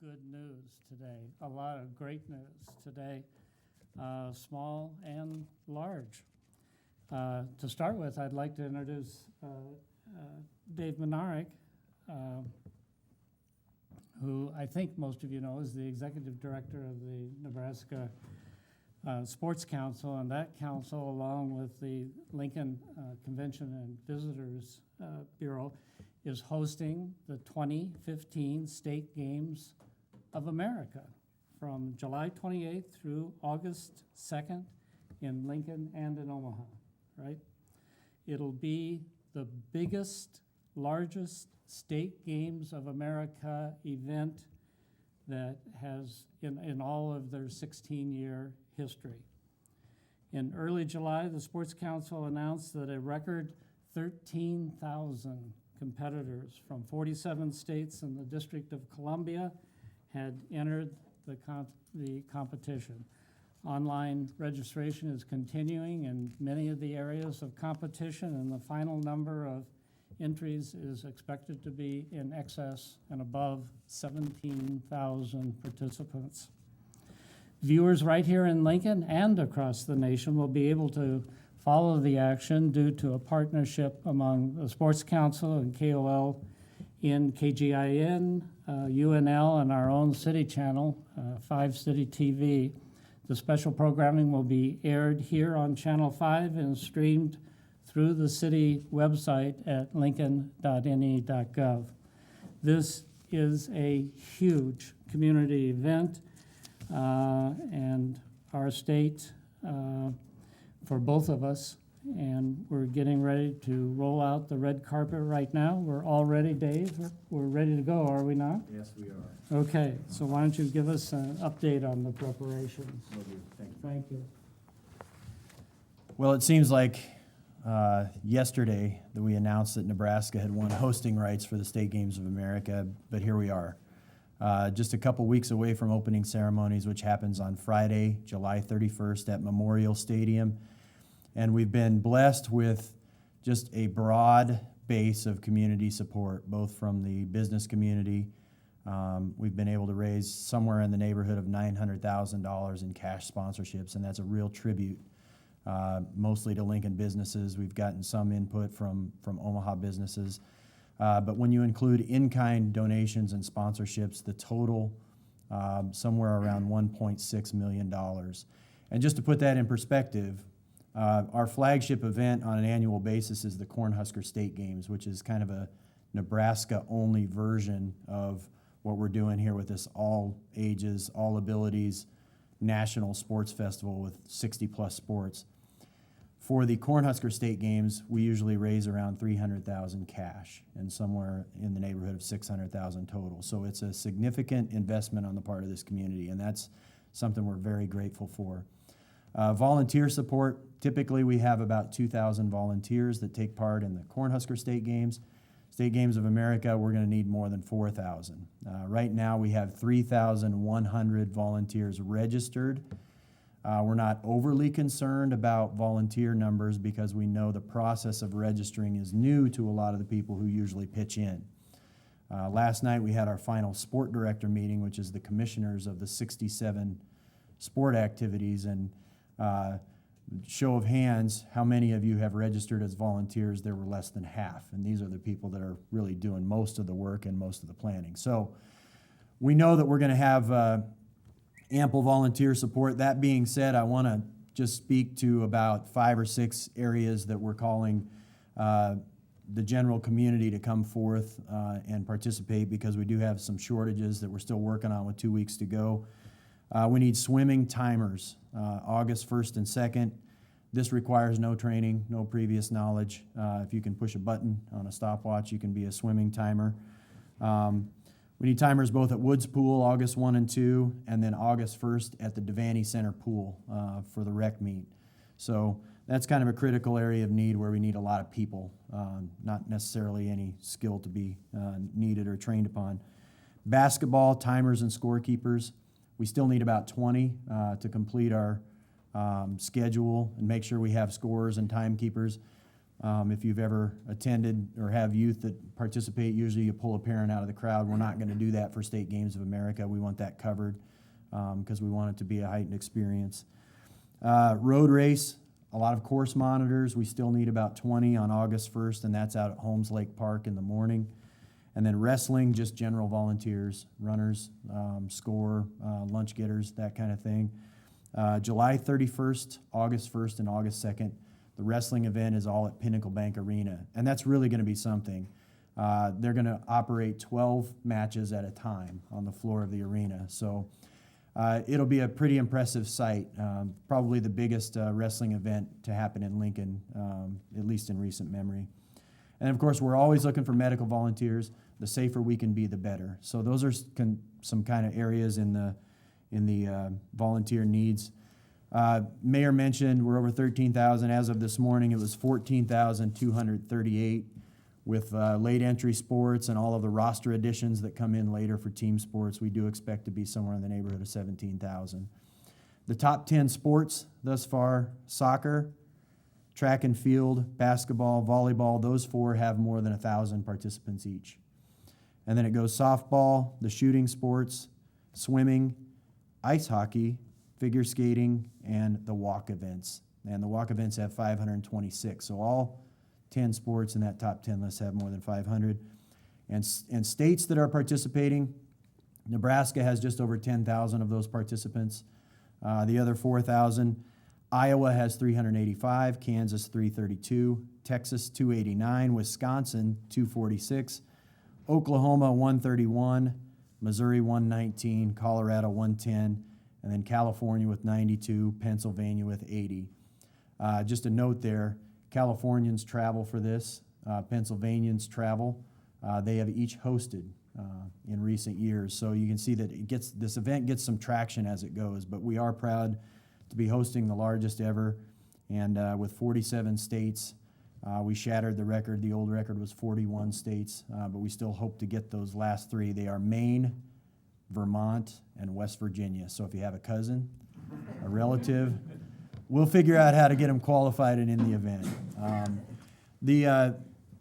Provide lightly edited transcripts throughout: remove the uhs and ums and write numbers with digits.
good news today, a lot of great news today, small and large. To start with, I'd like to introduce Dave Menarek, who I think most of you know is the executive director of the Nebraska Sports Council, and that council, along with the Lincoln Convention and Visitors Bureau, is hosting the 2015 State Games of America from July 28th through August 2nd in Lincoln and in Omaha, right? It'll be the biggest, largest State Games of America event that has in all of their 16-year history. In early July, the Sports Council announced that a record 13,000 competitors from 47 states and the District of Columbia had entered the competition. Online registration is continuing in many of the areas of competition, and the final number of entries is expected to be in excess and above 17,000 participants. Viewers right here in Lincoln and across the nation will be able to follow the action due to a partnership among the Sports Council and KOL in KGIN, UNL, and our own city channel, 5 City TV. The special programming will be aired here on Channel 5 and streamed through the city website at lincoln.ne.gov. This is a huge community event, and our state, for both of us, and we're getting ready to roll out the red carpet right now. We're all ready, Dave. We're ready to go, are we not? Yes, we are. Okay, so why don't you give us an update on the preparations? Will do. Thank you. Thank you. Well, it seems like yesterday that we announced that Nebraska had won hosting rights for the State Games of America, but here we are. Just a couple weeks away from opening ceremonies, which happens on Friday, July 31st at Memorial Stadium. And we've been blessed with just a broad base of community support, both from the business community. We've been able to raise somewhere in the neighborhood of $900,000 in cash sponsorships, and that's a real tribute, mostly to Lincoln businesses. We've gotten some input from Omaha businesses. But when you include in-kind donations and sponsorships, the total somewhere around $1.6 million. And just to put that in perspective, our flagship event on an annual basis is the Cornhusker State Games, which is kind of a Nebraska-only version of what we're doing here with this all ages, all abilities national sports festival with 60-plus sports. For the Cornhusker State Games, we usually raise around $300,000 cash and somewhere in the neighborhood of $600,000 total. So it's a significant investment on the part of this community, and that's something we're very grateful for. Volunteer support, typically we have about 2,000 volunteers that take part in the Cornhusker State Games. State Games of America, we're going to need more than 4,000. Right now we have 3,100 volunteers registered. We're not overly concerned about volunteer numbers because we know the process of registering is new to a lot of the people who usually pitch in. Last night we had our final sport director meeting, which is the commissioners of the 67 sport activities, and show of hands, how many of you have registered as volunteers? There were less than half, and these are the people that are really doing most of the work and most of the planning. So we know that we're going to have ample volunteer support. That being said, I want to just speak to about 5 or 6 areas that we're calling the general community to come forth and participate, because we do have some shortages that we're still working on with 2 weeks to go. We need swimming timers, August 1st and 2nd. This requires no training, no previous knowledge. If you can push a button on a stopwatch, you can be a swimming timer. We need timers both at Woods Pool, August 1 and 2, and then August 1st at the Devaney Center Pool for the rec meet. So that's kind of a critical area of need where we need a lot of people, not necessarily any skill to be needed or trained upon. Basketball, timers and scorekeepers. We still need about 20 to complete our schedule and make sure we have scorers and timekeepers. If you've ever attended or have youth that participate, usually you pull a parent out of the crowd. We're not going to do that for State Games of America. We want that covered because we want it to be a heightened experience. Road race, a lot of course monitors. We still need about 20 on August 1st, and that's out at Holmes Lake Park in the morning. And then wrestling, just general volunteers, runners, score, lunch getters, that kind of thing. July 31st, August 1st, and August 2nd, the wrestling event is all at Pinnacle Bank Arena, and that's really going to be something. They're going to operate 12 matches at a time on the floor of the arena. So it'll be a pretty impressive sight, probably the biggest wrestling event to happen in Lincoln, at least in recent memory. And of course, we're always looking for medical volunteers. The safer we can be, the better. So those are some kind of areas in the volunteer needs. Mayor mentioned we're over 13,000. As of this morning, it was 14,238 with late entry sports and all of the roster additions that come in later for team sports. We do expect to be somewhere in the neighborhood of 17,000. The top 10 sports thus far: soccer, track and field, basketball, volleyball. Those four have more than 1,000 participants each. And then it goes softball, the shooting sports, swimming, ice hockey, figure skating, and the walk events. And the walk events have 526. So all 10 sports in that top 10 list have more than 500. And states that are participating, Nebraska has just over 10,000 of those participants. The other 4,000, Iowa has 385, Kansas 332, Texas 289, Wisconsin 246, Oklahoma 131, Missouri 119, Colorado 110, and then California with 92, Pennsylvania with 80. Just a note there, Californians travel for this, Pennsylvanians travel. They have each hosted in recent years, so you can see that this event gets some traction as it goes, but we are proud to be hosting the largest ever, and with 47 states. We shattered the record. The old record was 41 states, but we still hope to get those last three. They are Maine, Vermont, and West Virginia. So if you have a cousin, a relative, we'll figure out how to get them qualified and in the event. The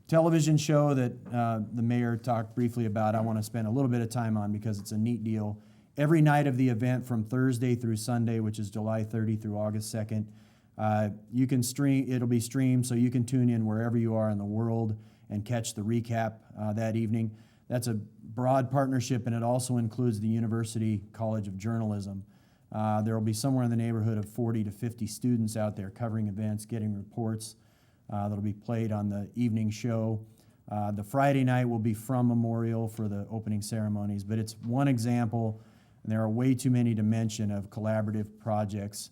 television show that the mayor talked briefly about, I want to spend a little bit of time on because it's a neat deal. Every night of the event from Thursday through Sunday, which is July 30 through August 2nd, you can stream, it'll be streamed, so you can tune in wherever you are in the world and catch the recap that evening. That's a broad partnership, and it also includes the University College of Journalism. There will be somewhere in the neighborhood of 40 to 50 students out there covering events, getting reports that'll be played on the evening show. The Friday night will be from Memorial for the opening ceremonies, but it's one example, and there are way too many to mention, of collaborative projects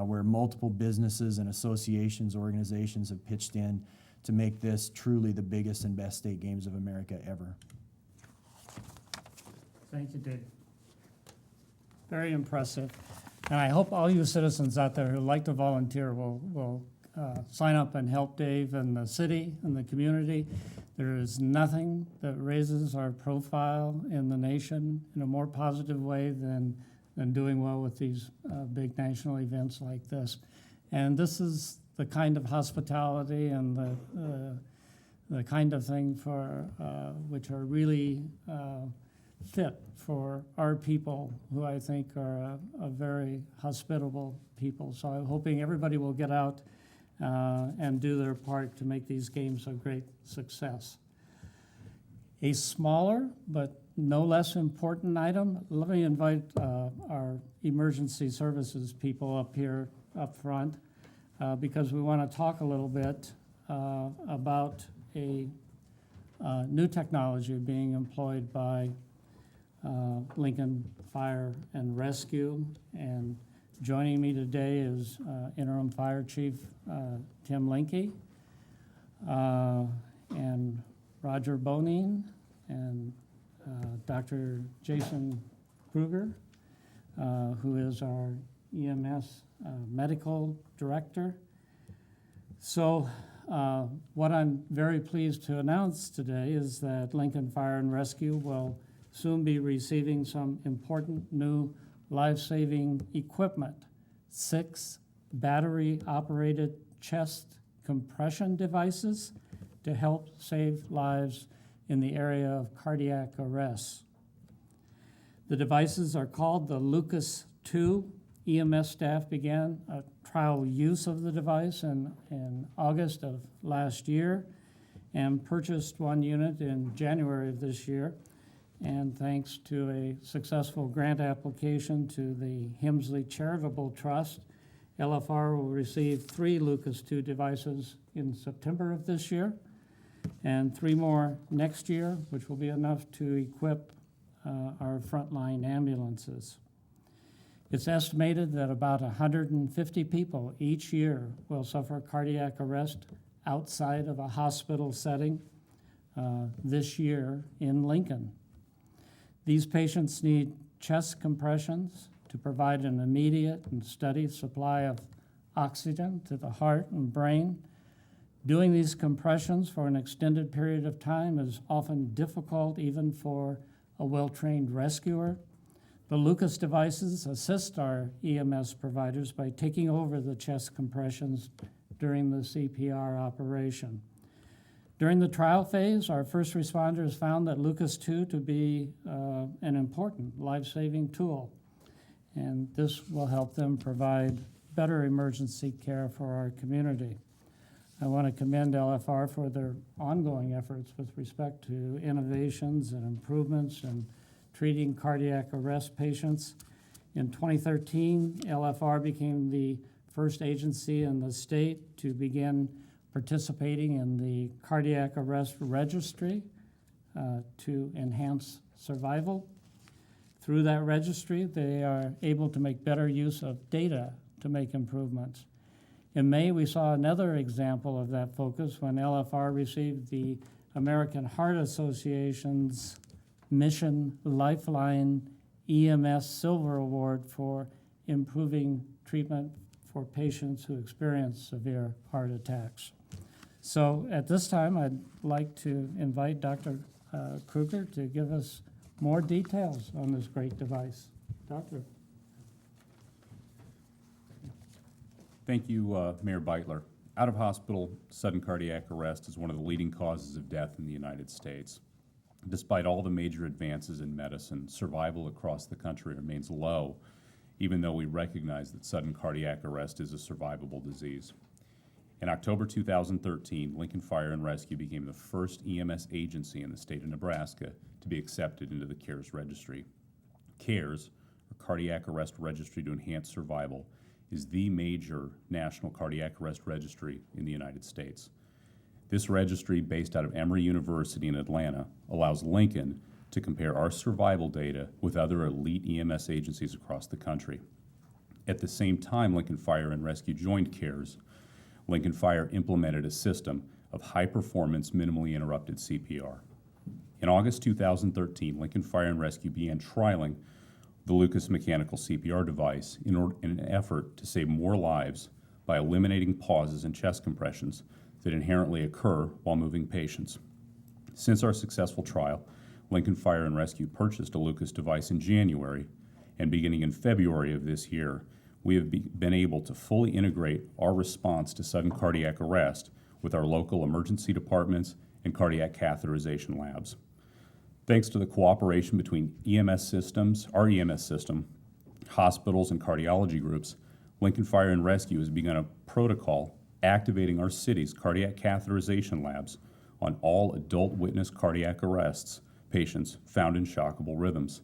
where multiple businesses and associations, organizations have pitched in to make this truly the biggest and best State Games of America ever. Thank you, Dave. Very impressive. And I hope all you citizens out there who like to volunteer will sign up and help Dave and the city and the community. There is nothing that raises our profile in the nation in a more positive way than doing well with these big national events like this. And this is the kind of hospitality and the kind of thing for which are really fit for our people, who I think are a very hospitable people. So I'm hoping everybody will get out and do their part to make these games a great success. A smaller but no less important item, let me invite our emergency services people up here up front because we want to talk a little bit about a new technology being employed by Lincoln Fire and Rescue. And joining me today is Interim Fire Chief Tim Linke and Roger Bonin and Dr. Jason Kruger, who is our EMS medical director. So what I'm very pleased to announce today is that Lincoln Fire and Rescue will soon be receiving some important new life-saving equipment: 6 battery-operated chest compression devices to help save lives in the area of cardiac arrest. The devices are called the Lucas II. EMS staff began a trial use of the device in August of last year and purchased one unit in January of this year. And thanks to a successful grant application to the Hemsley Charitable Trust, LFR will receive 3 Lucas II devices in September of this year and 3 more next year, which will be enough to equip our frontline ambulances. It's estimated that about 150 people each year will suffer cardiac arrest outside of a hospital setting this year in Lincoln. These patients need chest compressions to provide an immediate and steady supply of oxygen to the heart and brain. Doing these compressions for an extended period of time is often difficult even for a well-trained rescuer. The Lucas devices assist our EMS providers by taking over the chest compressions during the CPR operation. During the trial phase, our first responders found that Lucas II to be an important life-saving tool, and this will help them provide better emergency care for our community. I want to commend LFR for their ongoing efforts with respect to innovations and improvements in treating cardiac arrest patients. In 2013, LFR became the first agency in the state to begin participating in the cardiac arrest registry to enhance survival. Through that registry, they are able to make better use of data to make improvements. In May, we saw another example of that focus when LFR received the American Heart Association's Mission Lifeline EMS Silver Award for improving treatment for patients who experience severe heart attacks. So at this time, I'd like to invite Dr. Kruger to give us more details on this great device. Doctor. Thank you, Mayor Beitler. Out-of-hospital sudden cardiac arrest is one of the leading causes of death in the United States. Despite all the major advances in medicine, survival across the country remains low, even though we recognize that sudden cardiac arrest is a survivable disease. In October 2013, Lincoln Fire and Rescue became the first EMS agency in the state of Nebraska to be accepted into the CARES registry. CARES, or Cardiac Arrest Registry to Enhance Survival, is the major national cardiac arrest registry in the United States. This registry, based out of Emory University in Atlanta, allows Lincoln to compare our survival data with other elite EMS agencies across the country. At the same time Lincoln Fire and Rescue joined CARES, Lincoln Fire implemented a system of high-performance, minimally interrupted CPR. In August 2013, Lincoln Fire and Rescue began trialing the Lucas mechanical CPR device in an effort to save more lives by eliminating pauses and chest compressions that inherently occur while moving patients. Since our successful trial, Lincoln Fire and Rescue purchased a Lucas device in January, and beginning in February of this year, we have been able to fully integrate our response to sudden cardiac arrest with our local emergency departments and cardiac catheterization labs. Thanks to the cooperation between EMS systems, our EMS system, hospitals, and cardiology groups, Lincoln Fire and Rescue has begun a protocol activating our city's cardiac catheterization labs on all adult witness cardiac arrests patients found in shockable rhythms.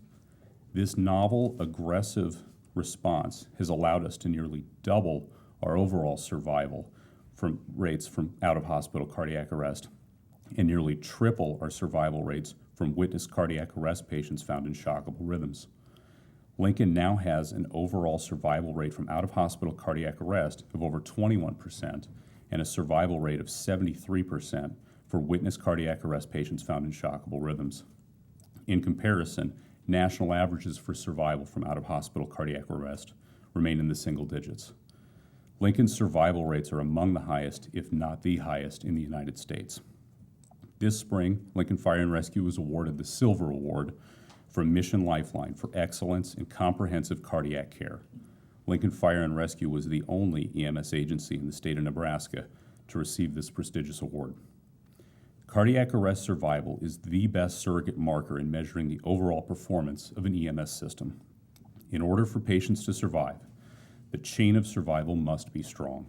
This novel, aggressive response has allowed us to nearly double our overall survival rates from out-of-hospital cardiac arrest and nearly triple our survival rates from witness cardiac arrest patients found in shockable rhythms. Lincoln now has an overall survival rate from out-of-hospital cardiac arrest of over 21% and a survival rate of 73% for witness cardiac arrest patients found in shockable rhythms. In comparison, national averages for survival from out-of-hospital cardiac arrest remain in the single digits. Lincoln's survival rates are among the highest, if not the highest, in the United States. This spring, Lincoln Fire and Rescue was awarded the Silver Award from Mission Lifeline for excellence in comprehensive cardiac care. Lincoln Fire and Rescue was the only EMS agency in the state of Nebraska to receive this prestigious award. Cardiac arrest survival is the best surrogate marker in measuring the overall performance of an EMS system. In order for patients to survive, the chain of survival must be strong.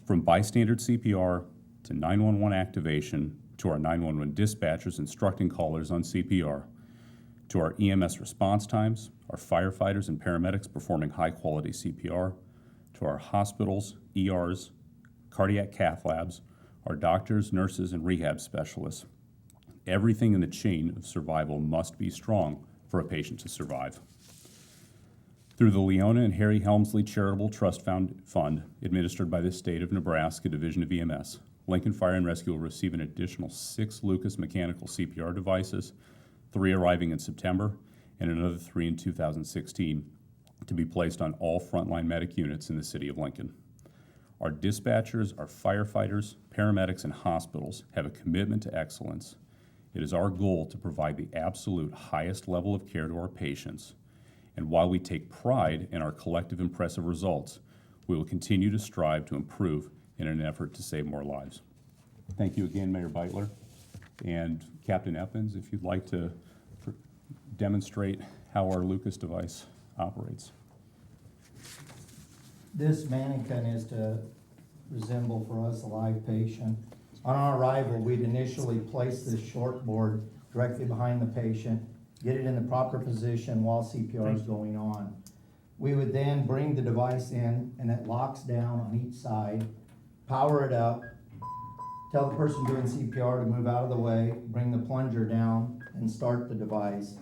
From bystander CPR to 911 activation, to our 911 dispatchers instructing callers on CPR, to our EMS response times, our firefighters and paramedics performing high-quality CPR, to our hospitals, ERs, cardiac cath labs, our doctors, nurses, and rehab specialists. Everything in the chain of survival must be strong for a patient to survive. Through the Leona and Harry Helmsley Charitable Trust Fund, administered by the State of Nebraska Division of EMS, Lincoln Fire and Rescue will receive an additional 6 Lucas mechanical CPR devices, 3 arriving in September, and another 3 in 2016, to be placed on all frontline medic units in the city of Lincoln. Our dispatchers, our firefighters, paramedics, and hospitals have a commitment to excellence. It is our goal to provide the absolute highest level of care to our patients. And while we take pride in our collective impressive results, we will continue to strive to improve in an effort to save more lives. Thank you again, Mayor Beitler. And Captain Eppins, if you'd like to demonstrate how our Lucas device operates. This mannequin is to resemble for us a live patient. On our arrival, we'd initially place this short board directly behind the patient, get it in the proper position while CPR is going on. We would then bring the device in and it locks down on each side, power it up, tell the person doing CPR to move out of the way, bring the plunger down and start the device.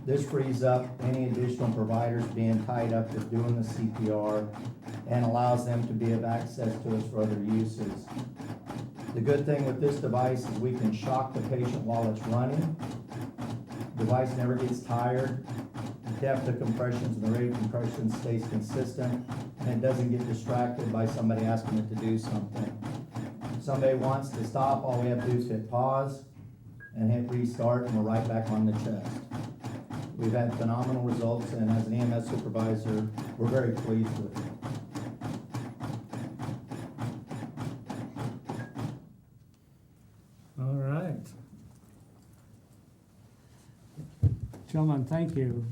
This frees up any additional providers being tied up with doing the CPR and allows them to be of access to us for other uses. The good thing with this device is we can shock the patient while it's running. The device never gets tired. The depth of compressions and the rate of compression stays consistent, and it doesn't get distracted by somebody asking it to do something. If somebody wants to stop, all we have to do is hit pause and hit restart, and we're right back on the chest. We've had phenomenal results, and as an EMS supervisor, we're very pleased with it. All right. Gentlemen, thank you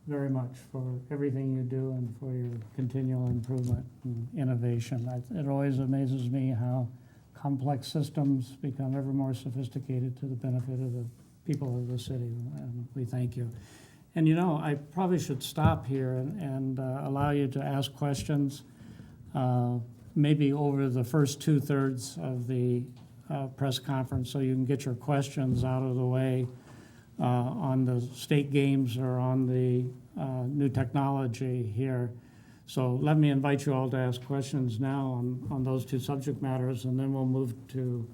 very much for everything you do and for your continual improvement and innovation. It always amazes me how complex systems become ever more sophisticated to the benefit of the people of the city, and we thank you. And you know, I probably should stop here and allow you to ask questions, maybe over the first 2/3 of the press conference, so you can get your questions out of the way on the state games or on the new technology here. So let me invite you all to ask questions now on those 2 subject matters, and then we'll move to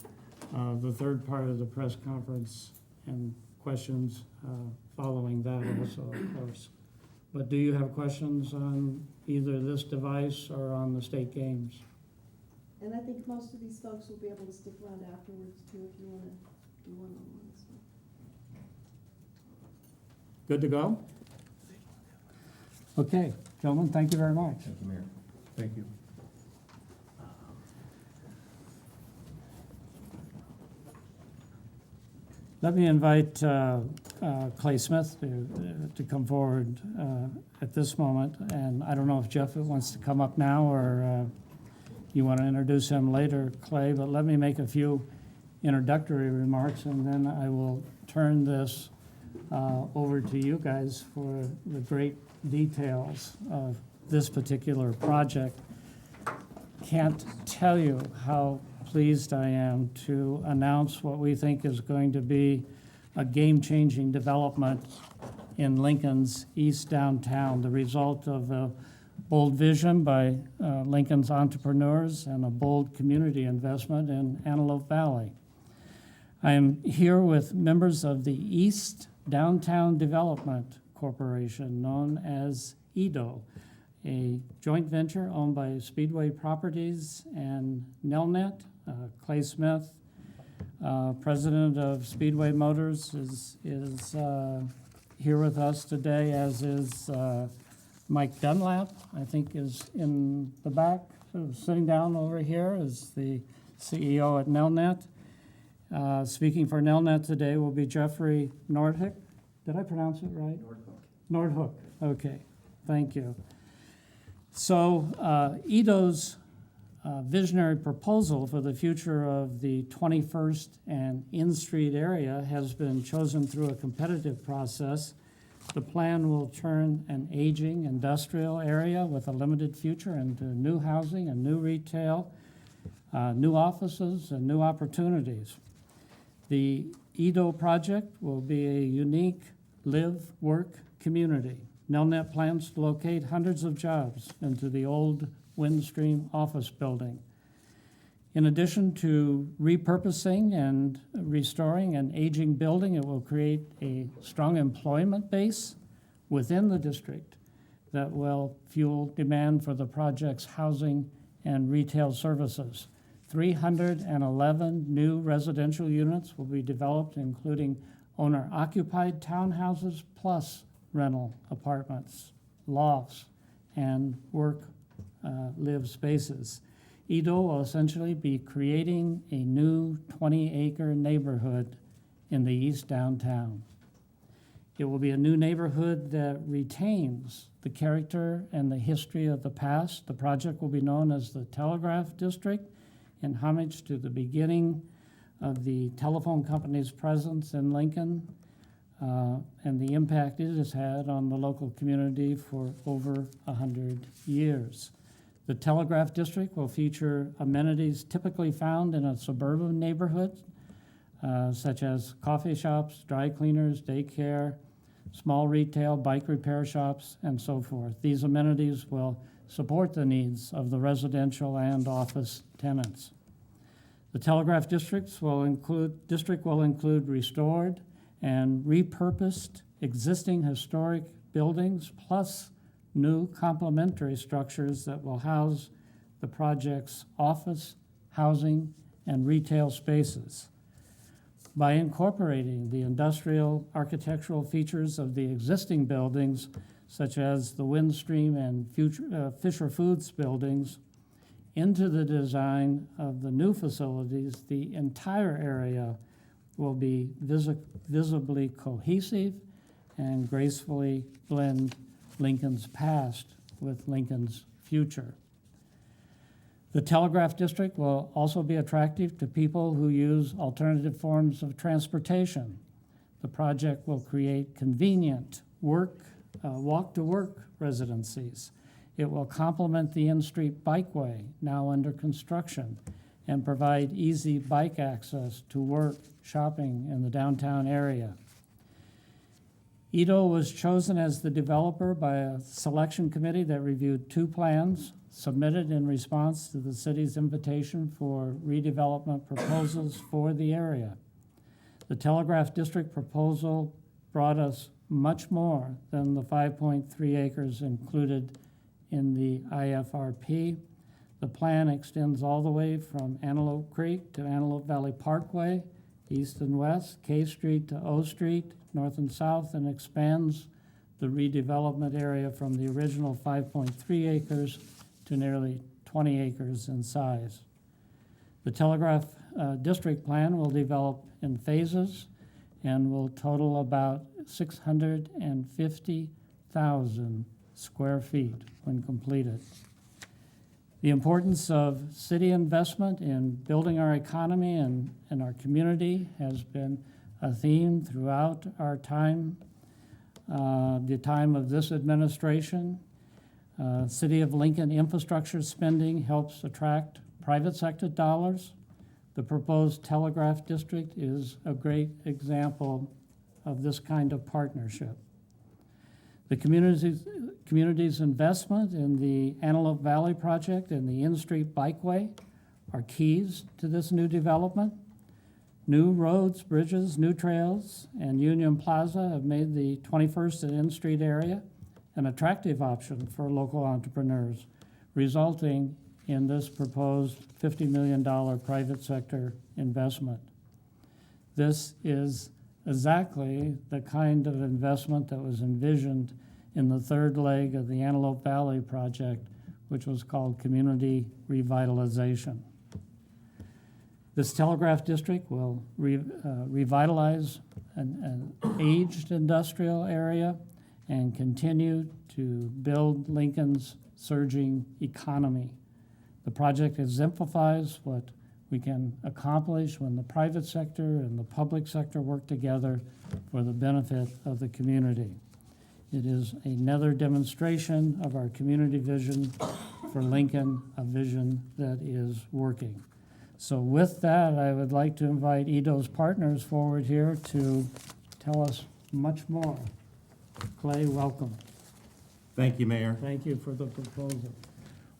the third part of the press conference and questions following that also, of course. But do you have questions on either this device or on the state games? And I think most of these folks will be able to stick around afterwards too, if you want to do one-on-ones. Good to go? Okay, gentlemen, thank you very much. Thank you, Mayor. Thank you. Let me invite Clay Smith to come forward at this moment. And I don't know if Jeff wants to come up now or you want to introduce him later, Clay, but let me make a few introductory remarks, and then I will turn this over to you guys for the great details of this particular project. Can't tell you how pleased I am to announce what we think is going to be a game-changing development in Lincoln's East Downtown, the result of a bold vision by Lincoln's entrepreneurs and a bold community investment in Antelope Valley. I am here with members of the East Downtown Development Corporation, known as EDO, a joint venture owned by Speedway Properties and Nelnet. Clay Smith, president of Speedway Motors, is here with us today, as is Mike Dunlap, I think is in the back sitting down over here is the CEO at Nelnet. Speaking for Nelnet today will be Jeffrey Nordhook. Did I pronounce it right? Nordhook, okay, thank you. So Edo's visionary proposal for the future of the 21st and In Street area has been chosen through a competitive process. The plan will turn an aging industrial area with a limited future into new housing and new retail, new offices, and new opportunities. The Edo project will be a unique live-work community. Nelnet plans to locate hundreds of jobs into the old Windstream office building. In addition to repurposing and restoring an aging building, it will create a strong employment base within the district that will fuel demand for the project's housing and retail services. 311 new residential units will be developed, including owner-occupied townhouses plus rental apartments, lofts, and live spaces. Edo will essentially be creating a new 20-acre neighborhood in the east downtown. It will be a new neighborhood that retains the character and the history of the past. The project will be known as the Telegraph District in homage to the beginning of the telephone company's presence in Lincoln and the impact it has had on the local community for over 100 years. The Telegraph District will feature amenities typically found in a suburban neighborhood, such as coffee shops, dry cleaners, daycare, small retail, bike repair shops, and so forth. These amenities will support the needs of the residential and office tenants. The Telegraph District will include restored and repurposed existing historic buildings, plus new complementary structures that will house the project's office, housing, and retail spaces. By incorporating the industrial architectural features of the existing buildings, such as the Windstream and Fisher Foods buildings, into the design of the new facilities, the entire area will be visibly cohesive and gracefully blend Lincoln's past with Lincoln's future. The Telegraph District will also be attractive to people who use alternative forms of transportation. The project will create convenient walk-to-work residencies. It will complement the In-Street Bikeway, now under construction, and provide easy bike access to work, shopping in the downtown area. Edo was chosen as the developer by a selection committee that reviewed two plans submitted in response to the city's invitation for redevelopment proposals for the area. The Telegraph District proposal brought us much more than the 5.3 acres included in the IFRP. The plan extends all the way from Antelope Creek to Antelope Valley Parkway, east and west, K Street to O Street, north and south, and expands the redevelopment area from the original 5.3 acres to nearly 20 acres in size. The Telegraph District Plan will develop in phases and will total about 650,000 square feet when completed. The importance of city investment in building our economy and our community has been a theme throughout our time, the time of this administration. City of Lincoln infrastructure spending helps attract private sector dollars. The proposed Telegraph District is a great example of this kind of partnership. The community's investment in the Antelope Valley project and the In-Street Bikeway are keys to this new development. New roads, bridges, new trails, and Union Plaza have made the 21st and In-Street area an attractive option for local entrepreneurs, resulting in this proposed $50 million private sector investment. This is exactly the kind of investment that was envisioned in the third leg of the Antelope Valley project which was called Community Revitalization. This Telegraph District will revitalize an aged industrial area and continue to build Lincoln's surging economy. The project exemplifies what we can accomplish when the private sector and the public sector work together for the benefit of the community. It is another demonstration of our community vision for Lincoln, a vision that is working. So with that, I would like to invite Edo's partners forward here to tell us much more. Clay, welcome. Thank you, Mayor. Thank you for the proposal.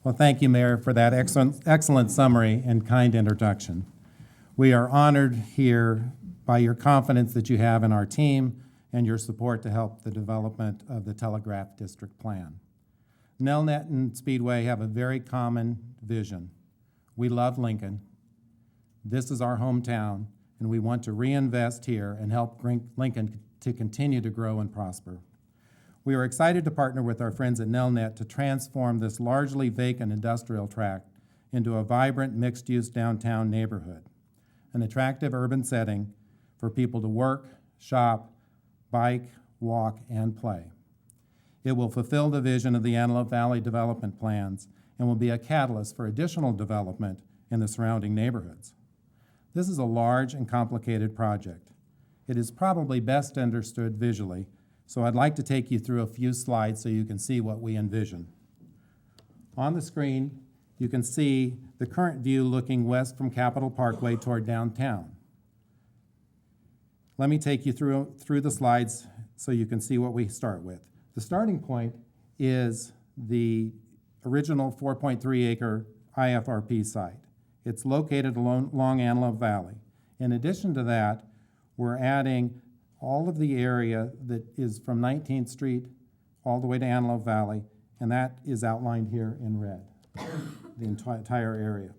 Well, thank you, Mayor, for that excellent summary and kind introduction. We are honored here by your confidence that you have in our team and your support to help the development of the Telegraph District Plan. Nelnet and Speedway have a very common vision. We love Lincoln. This is our hometown, and we want to reinvest here and help bring Lincoln to continue to grow and prosper. We are excited to partner with our friends at Nelnet to transform this largely vacant industrial tract into a vibrant mixed-use downtown neighborhood, an attractive urban setting for people to work, shop, bike, walk, and play. It will fulfill the vision of the Antelope Valley development plans and will be a catalyst for additional development in the surrounding neighborhoods. This is a large and complicated project. It is probably best understood visually, so I'd like to take you through a few slides so you can see what we envision. On the screen, you can see the current view looking west from Capitol Parkway toward downtown. Let me take you through the slides so you can see what we start with. The starting point is the original 4.3 acre IFRP site. It's located along Antelope Valley. In addition to that, we're adding all of the area that is from 19th Street all the way to Antelope Valley, and that is outlined here in red, the entire area.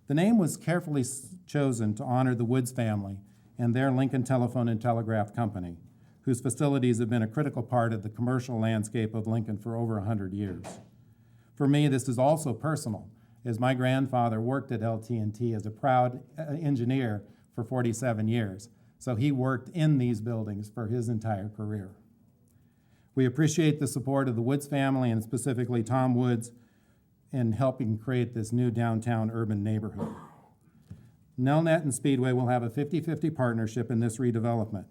The name was carefully chosen to honor the Woods family and their Lincoln Telephone and Telegraph Company, whose facilities have been a critical part of the commercial landscape of Lincoln for over 100 years. For me, this is also personal, as my grandfather worked at LT&T as a proud engineer for 47 years, so he worked in these buildings for his entire career. We appreciate the support of the Woods family and specifically Tom Woods in helping create this new downtown urban neighborhood. Nelnet and Speedway will have a 50-50 partnership in this redevelopment.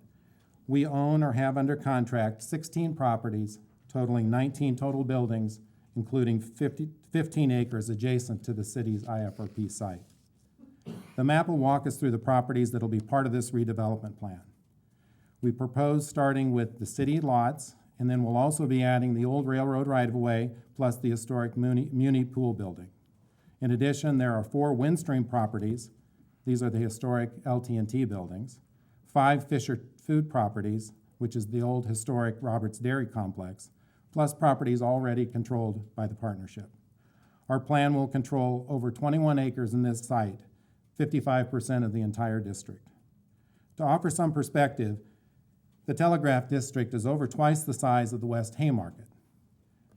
We own or have under contract 16 properties totaling 19 total buildings, including 15 acres adjacent to the city's IFRP site. The map will walk us through the properties that will be part of this redevelopment plan. We propose starting with the city lots, and then we'll also be adding the old railroad right-of-way plus the historic Muni Pool building. In addition, there are 4 Windstream properties. These are the historic LT&T buildings, 5 Fisher Food properties, which is the old historic Roberts Dairy Complex, plus properties already controlled by the partnership. Our plan will control over 21 acres in this site, 55% of the entire district. To offer some perspective, the Telegraph District is over twice the size of the West Haymarket.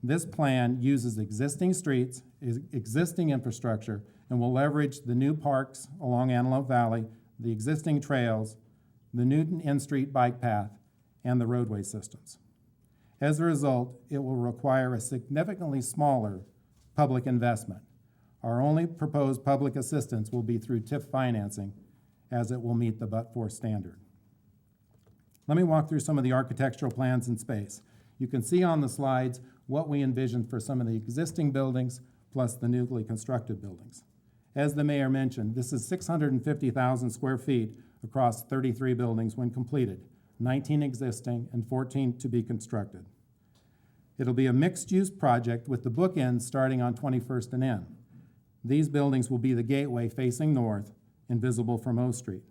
This plan uses existing streets, existing infrastructure, and will leverage the new parks along Antelope Valley, the existing trails, the Newton N-Street bike path, and the roadway systems. As a result, it will require a significantly smaller public investment. Our only proposed public assistance will be through TIF financing, as it will meet the but-for standard. Let me walk through some of the architectural plans in space. You can see on the slides what we envisioned for some of the existing buildings plus the newly constructed buildings. As the mayor mentioned, this is 650,000 square feet across 33 buildings when completed, 19 existing and 14 to be constructed. It'll be a mixed-use project with the bookends starting on 21st and N. These buildings will be the gateway facing north and visible from O Street.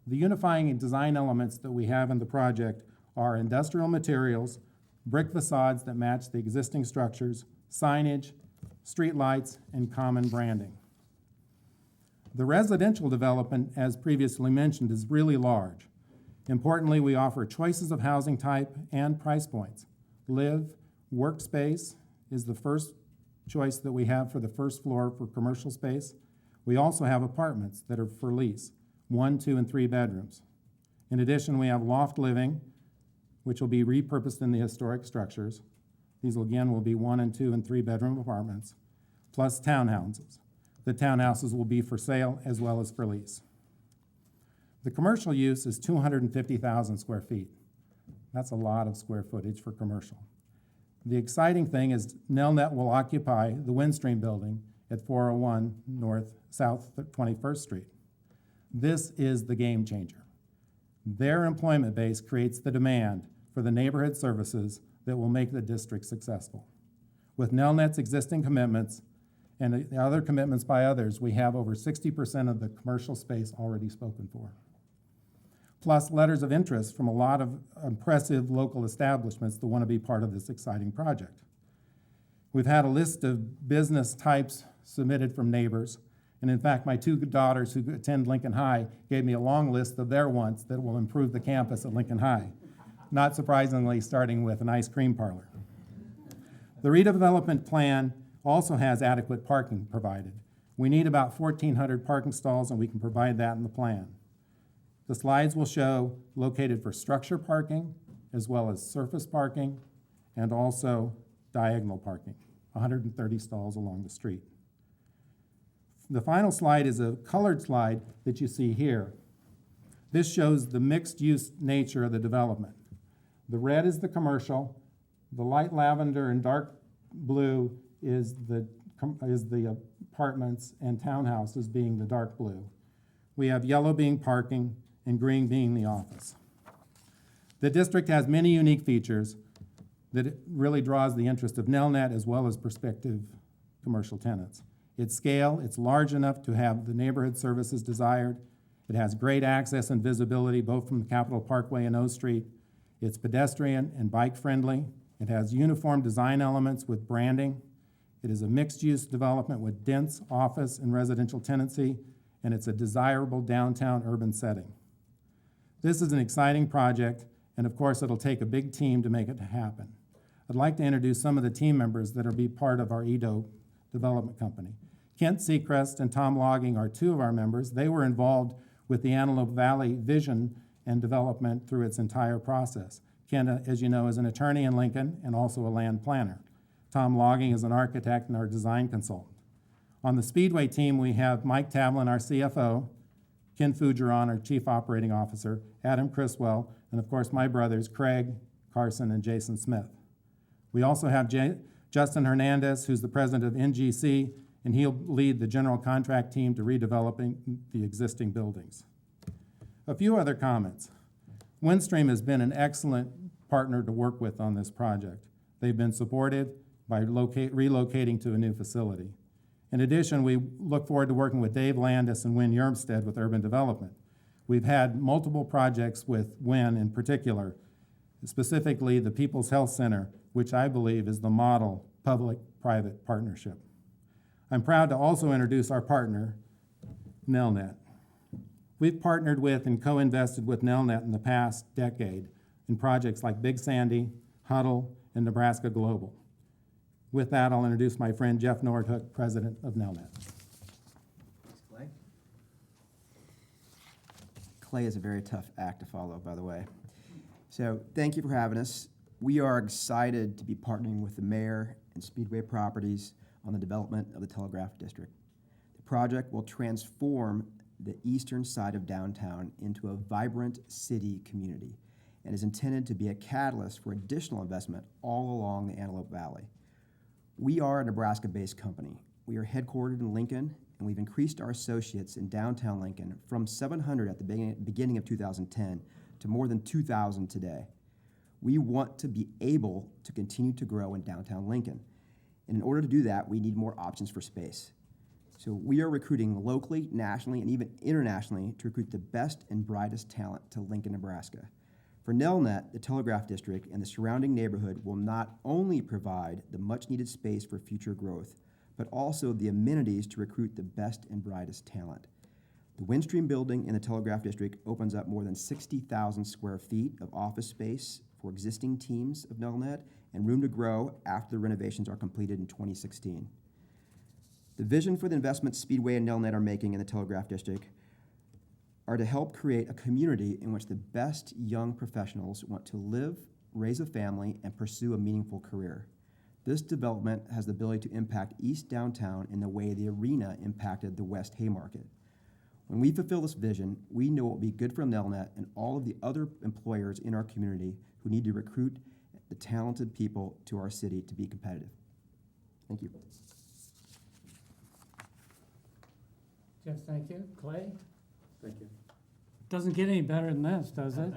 The unifying design elements that we have in the project are industrial materials, brick facades that match the existing structures, signage, street lights, and common branding. The residential development, as previously mentioned, is really large. Importantly, we offer choices of housing type and price points. Live, workspace is the first choice that we have for the first floor for commercial space. We also have apartments that are for lease, 1, 2, and 3 bedrooms. In addition, we have loft living, which will be repurposed in the historic structures. These again will be 1 and 2 and 3 bedroom apartments, plus townhouses. The townhouses will be for sale as well as for lease. The commercial use is 250,000 square feet. That's a lot of square footage for commercial. The exciting thing is Nelnet will occupy the Windstream building at 401 South 21st Street. This is the game changer. Their employment base creates the demand for the neighborhood services that will make the district successful. With Nelnet's existing commitments and the other commitments by others, we have over 60% of the commercial space already spoken for. Plus letters of interest from a lot of impressive local establishments that want to be part of this exciting project. We've had a list of business types submitted from neighbors, and in fact, my 2 daughters who attend Lincoln High gave me a long list of their wants that will improve the campus at Lincoln High, not surprisingly starting with an ice cream parlor. The redevelopment plan also has adequate parking provided. We need about 1,400 parking stalls, and we can provide that in the plan. The slides will show located for structure parking, as well as surface parking, and also diagonal parking, 130 stalls along the street. The final slide is a colored slide that you see here. This shows the mixed-use nature of the development. The red is the commercial, the light lavender and dark blue is the apartments and townhouses being the dark blue. We have yellow being parking and green being the office. The district has many unique features that it really draws the interest of Nelnet as well as prospective commercial tenants. Its scale, it's large enough to have the neighborhood services desired. It has great access and visibility both from the Capitol Parkway and O Street. It's pedestrian and bike friendly. It has uniform design elements with branding. It is a mixed-use development with dense office and residential tenancy, and it's a desirable downtown urban setting. This is an exciting project, and of course, it'll take a big team to make it happen. I'd like to introduce some of the team members that will be part of our EDO development company. Kent Seacrest and Tom Logging are 2 of our members. They were involved with the Antelope Valley vision and development through its entire process. Kent, as you know, is an attorney in Lincoln and also a land planner. Tom Logging is an architect and our design consultant. On the Speedway team, we have Mike Tavlin, our CFO, Ken Fugeron, our Chief Operating Officer, Adam Criswell, and of course my brothers, Craig, Carson, and Jason Smith. We also have Justin Hernandez, who's the president of NGC, and he'll lead the general contract team to redeveloping the existing buildings. A few other comments. Windstream has been an excellent partner to work with on this project. They've been supportive by relocating to a new facility. In addition, we look forward to working with Dave Landis and Wynn Yermstead with urban development. We've had multiple projects with Wynn in particular, specifically the People's Health Center, which I believe is the model public-private partnership. I'm proud to also introduce our partner, Nelnet. We've partnered with and co-invested with Nelnet in the past decade in projects like Big Sandy, Huddle, and Nebraska Global. With that, I'll introduce my friend Jeff Nordhook, president of Nelnet. Thanks, Clay. Clay is a very tough act to follow, by the way. So thank you for having us. We are excited to be partnering with the mayor and Speedway Properties on the development of the Telegraph District. The project will transform the eastern side of downtown into a vibrant city community and is intended to be a catalyst for additional investment all along the Antelope Valley. We are a Nebraska-based company. We are headquartered in Lincoln, and we've increased our associates in downtown Lincoln from 700 at the beginning of 2010 to more than 2,000 today. We want to be able to continue to grow in downtown Lincoln. And in order to do that, we need more options for space. So we are recruiting locally, nationally, and even internationally to recruit the best and brightest talent to Lincoln, Nebraska. For Nelnet, the Telegraph District and the surrounding neighborhood will not only provide the much-needed space for future growth, but also the amenities to recruit the best and brightest talent. The Windstream building in the Telegraph District opens up more than 60,000 square feet of office space for existing teams of Nelnet and room to grow after the renovations are completed in 2016. The vision for the investments Speedway and Nelnet are making in the Telegraph District are to help create a community in which the best young professionals want to live, raise a family, and pursue a meaningful career. This development has the ability to impact East Downtown in the way the arena impacted the West Haymarket. When we fulfill this vision, we know it will be good for Nelnet and all of the other employers in our community who need to recruit the talented people to our city to be competitive. Thank you. Jeff, thank you. Clay? Thank you. Doesn't get any better than this, does it?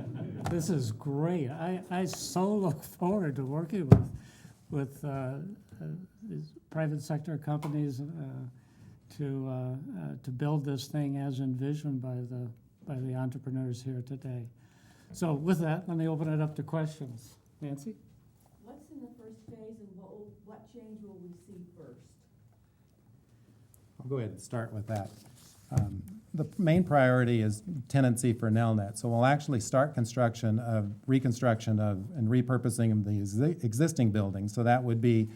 This is great. I so look forward to working with these private sector companies to build this thing as envisioned by the entrepreneurs here today. So with that, let me open it up to questions. Nancy? What's in the first phase and what change will we see first? I'll go ahead and start with that. The main priority is tenancy for Nelnet. So we'll actually start reconstruction of, and repurposing of the existing buildings. So that would be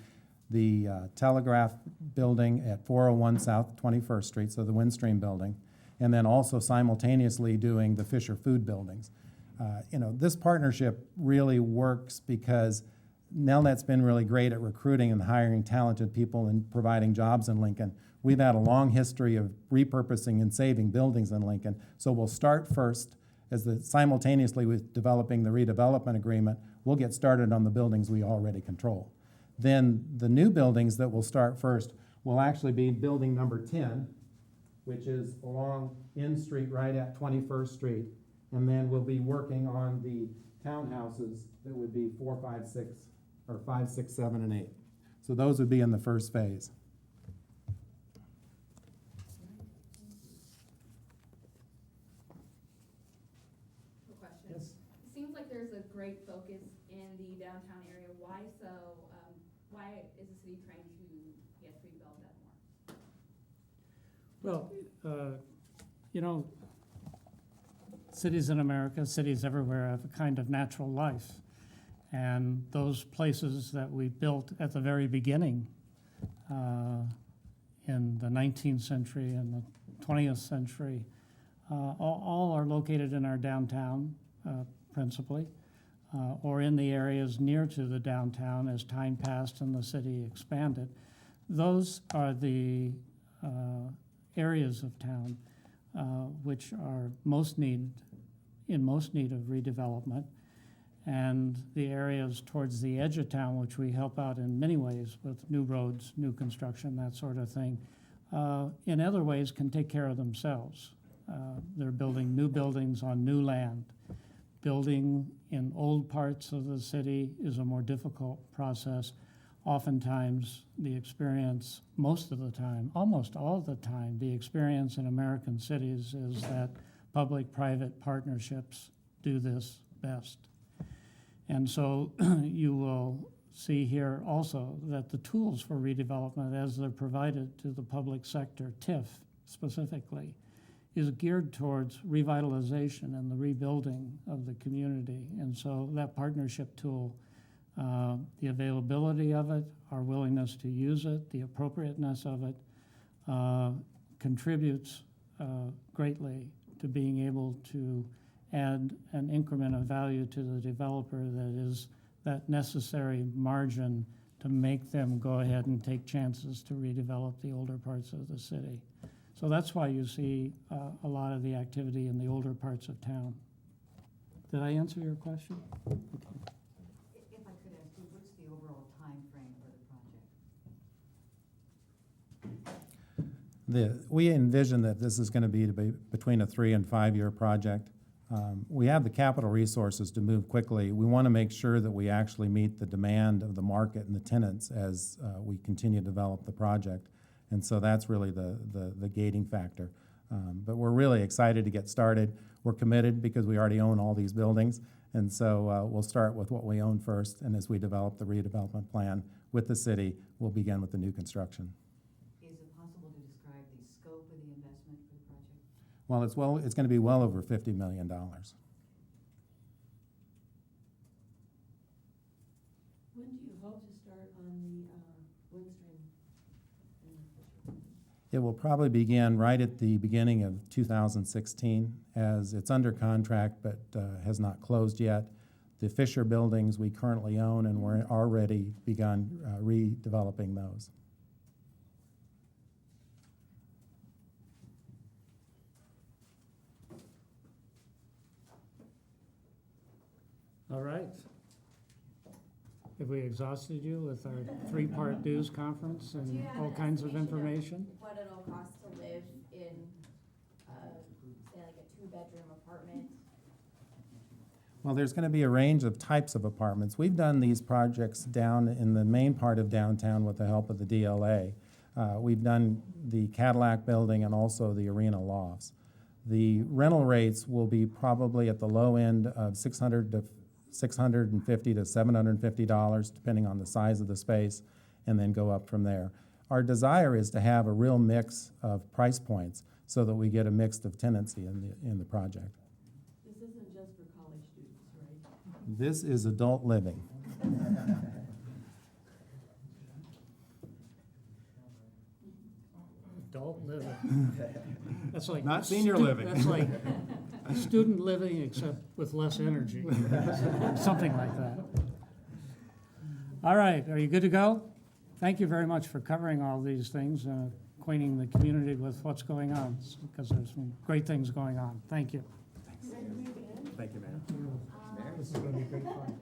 the Telegraph building at 401 South 21st Street, so the Windstream building, and then also simultaneously doing the Fisher Food buildings. This partnership really works because Nelnet's been really great at recruiting and hiring talented people and providing jobs in Lincoln. We've had a long history of repurposing and saving buildings in Lincoln. So we'll start first simultaneously with developing the redevelopment agreement. We'll get started on the buildings we already control. Then the new buildings that will start first will actually be building number 10, which is along N Street right at 21st Street. And then we'll be working on the townhouses that would be 4, 5, 6, or 5, 6, 7, and 8. So those would be in the first phase. Question. Yes. It seems like there's a great focus in the downtown area. Why so? Why is the city trying to, rebuild that more? Well, cities in America, cities everywhere have a kind of natural life. And those places that we built at the very beginning in the 19th century and the 20th century, all are located in our downtown principally, or in the areas near to the downtown as time passed and the city expanded. Those are the areas of town which are in most need of redevelopment, and the areas towards the edge of town, which we help out in many ways with new roads, new construction, that sort of thing, in other ways can take care of themselves. They're building new buildings on new land. Building in old parts of the city is a more difficult process. Oftentimes, the experience, most of the time, almost all the time, the experience in American cities is that public-private partnerships do this best. And so you will see here also that the tools for redevelopment as they're provided to the public sector, TIF specifically, is geared towards revitalization and the rebuilding of the community. And so that partnership tool, the availability of it, our willingness to use it, the appropriateness of it, contributes greatly to being able to add an increment of value to the developer that is that necessary margin to make them go ahead and take chances to redevelop the older parts of the city. So that's why you see a lot of the activity in the older parts of town. Did I answer your question? If I could ask you, what's the overall time frame for the project? We envision that this is going to be between a 3 and 5 year project. We have the capital resources to move quickly. We want to make sure that we actually meet the demand of the market and the tenants as we continue to develop the project. And so that's really the gating factor. But we're really excited to get started. We're committed because we already own all these buildings. And so we'll start with what we own first. And as we develop the redevelopment plan with the city, we'll begin with the new construction. Is it possible to describe the scope of the investment for the project? Well, it's going to be well over $50 million. When do you hope to start on the Windstream? It will probably begin right at the beginning of 2016, as it's under contract but has not closed yet. The Fisher buildings we currently own, and we're already begun redeveloping those. All right. Have we exhausted you with our three-part news conference Do and you have all an kinds of estimation information? What it'll cost to live in, say like a two-bedroom apartment? Well, there's going to be a range of types of apartments. We've done these projects down in the main part of downtown with the help of the DLA. We've done the Cadillac building and also the Arena Lofts. The rental rates will be probably at the low end of $650 to $750, depending on the size of the space, and then go up from there. Our desire is to have a real mix of price points so that we get a mix of tenancy in the project. This isn't just for college students, right? This is adult living. Adult living. That's like. Not senior living. That's like student living except with less energy, something like that. All right, are you good to go? Thank you very much for covering all these things and acquainting the community with what's going on, because there's some great things going on. Thank you. Thank you, ma'am. This is going to be great fun.